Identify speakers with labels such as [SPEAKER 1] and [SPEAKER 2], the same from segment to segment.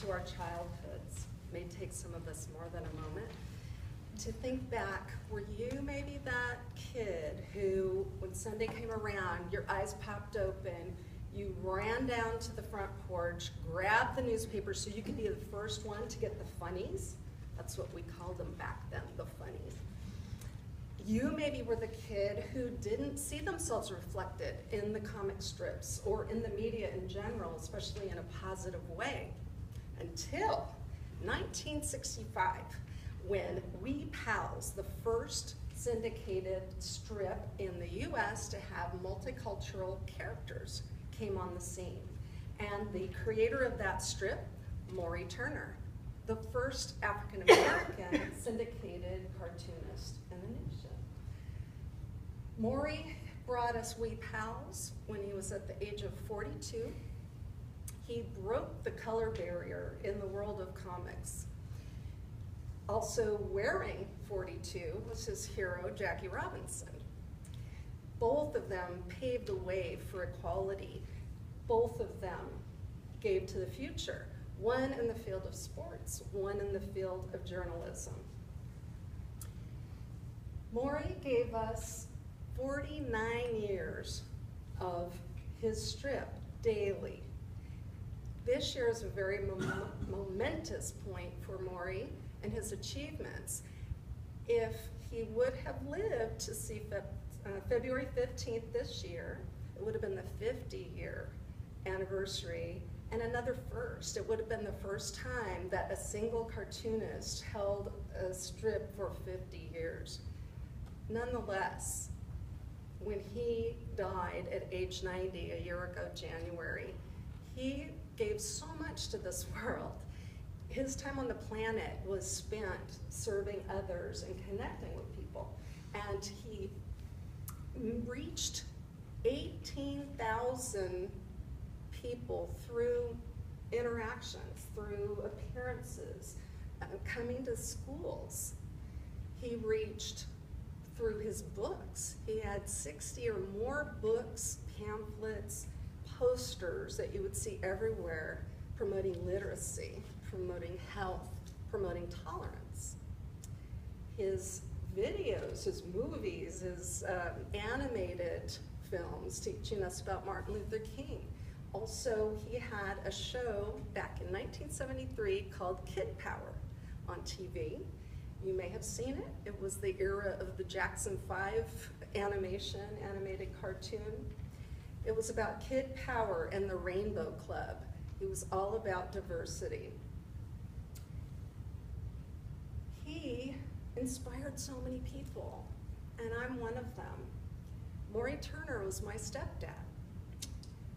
[SPEAKER 1] to our childhoods. It may take some of us more than a moment to think back. Were you maybe that kid who, when Sunday came around, your eyes popped open, you ran down to the front porch, grabbed the newspaper so you could be the first one to get the funnies? That's what we called them back then, the funnies. You maybe were the kid who didn't see themselves reflected in the comic strips or in the media in general, especially in a positive way, until 1965, when We Pals, the first syndicated strip in the US to have multicultural characters, came on the scene. And the creator of that strip, Morrie Turner, the first African-American syndicated cartoonist in the nation. Morrie brought us We Pals when he was at the age of 42. He broke the color barrier in the world of comics. Also wearing 42 was his hero, Jackie Robinson. Both of them paved the way for equality. Both of them gave to the future. One in the field of sports, one in the field of journalism. Morrie gave us 49 years of his strip daily. This year is a very momentous point for Morrie and his achievements. If he would have lived to see February 15th this year, it would have been the 50-year anniversary and another first. It would have been the first time that a single cartoonist held a strip for 50 years. Nonetheless, when he died at age 90 a year ago, January, he gave so much to this world. His time on the planet was spent serving others and connecting with people. And he reached 18,000 people through interactions, through appearances, coming to schools. He reached through his books. He had 60 or more books, pamphlets, posters that you would see everywhere promoting literacy, promoting health, promoting tolerance. His videos, his movies, his animated films teaching us about Martin Luther King. Also, he had a show back in 1973 called Kid Power on TV. You may have seen it. It was the era of the Jackson 5 animated cartoon. It was about Kid Power and the Rainbow Club. It was all about diversity. He inspired so many people, and I'm one of them. Morrie Turner was my stepdad,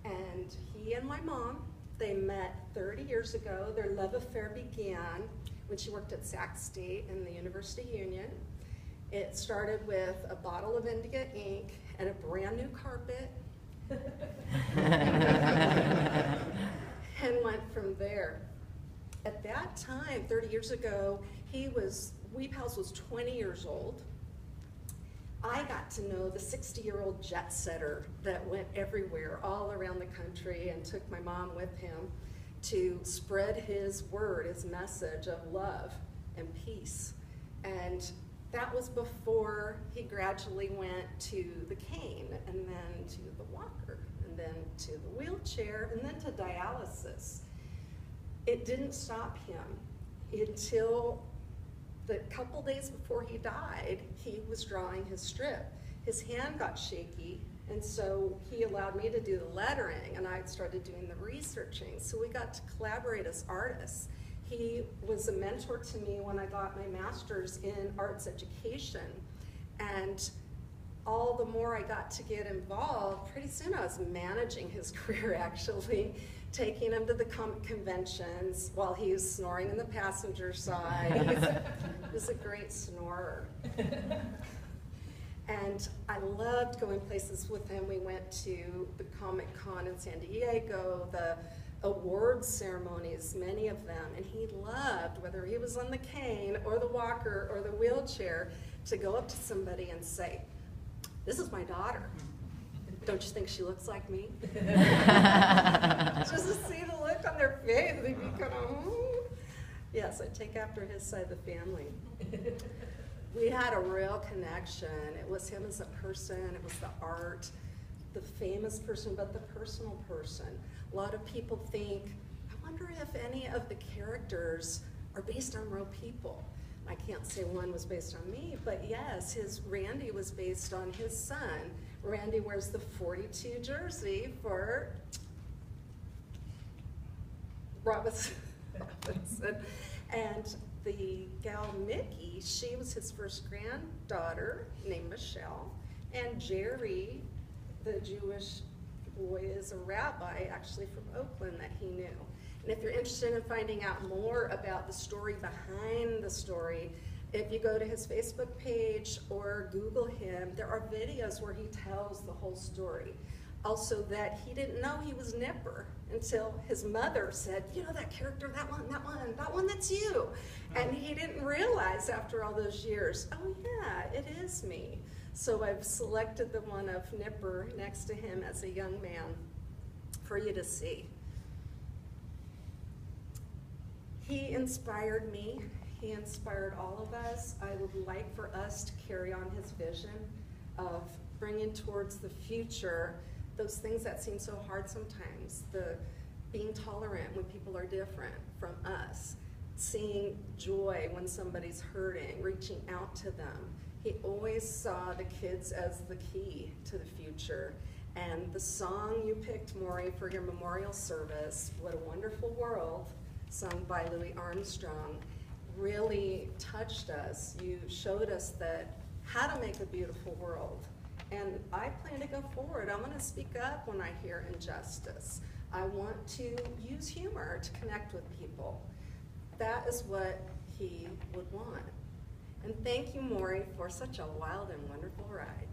[SPEAKER 1] and he and my mom, they met 30 years ago. Their love affair began when she worked at Sac State in the University Union. It started with a bottle of indigo ink and a brand new carpet, and went from there. At that time, 30 years ago, We Pals was 20 years old. I got to know the 60-year-old jet setter that went everywhere, all around the country, and took my mom with him to spread his word, his message of love and peace. And that was before he gradually went to the cane, and then to the walker, and then to the wheelchair, and then to dialysis. It didn't stop him until the couple days before he died. He was drawing his strip. His hand got shaky, and so he allowed me to do the lettering, and I started doing the researching. So we got to collaborate as artists. He was a mentor to me when I got my master's in arts education, and all the more I got to get involved, pretty soon I was managing his career, actually, taking him to the comic conventions while he was snoring in the passenger side. He's a great snorer. And I loved going places with him. We went to the Comic Con in San Diego, the awards ceremonies, many of them, and he loved, whether he was on the cane or the walker or the wheelchair, to go up to somebody and say, "This is my daughter. don't you think she looks like me? Just to see the look on their face, they'd be kind of, oh. Yes, I take after his side of the family. We had a real connection. It was him as a person, it was the art, the famous person, but the personal person. A lot of people think, I wonder if any of the characters are based on real people. I can't say one was based on me, but yes, Randy was based on his son. Randy wears the 42 jersey for Robinson. And the gal Mickey, she was his first granddaughter named Michelle. And Jerry, the Jewish boy, is a rabbi actually from Oakland that he knew. And if you're interested in finding out more about the story behind the story, if you go to his Facebook page or Google him, there are videos where he tells the whole story. Also that he didn't know he was Nipper until his mother said, you know that character, that one, that's you. And he didn't realize after all those years, oh yeah, it is me. So I've selected the one of Nipper next to him as a young man for you to see. He inspired me. He inspired all of us. I would like for us to carry on his vision of bringing towards the future those things that seem so hard sometimes, the being tolerant when people are different from us, seeing joy when somebody's hurting, reaching out to them. He always saw the kids as the key to the future. And the song you picked, Morrie, for your memorial service, What a Wonderful World, sung by Louis Armstrong, really touched us. You showed us that how to make a beautiful world. And I plan to go forward. I'm going to speak up when I hear injustice. I want to use humor to connect with people. That is what he would want. And thank you, Morrie, for such a wild and wonderful ride.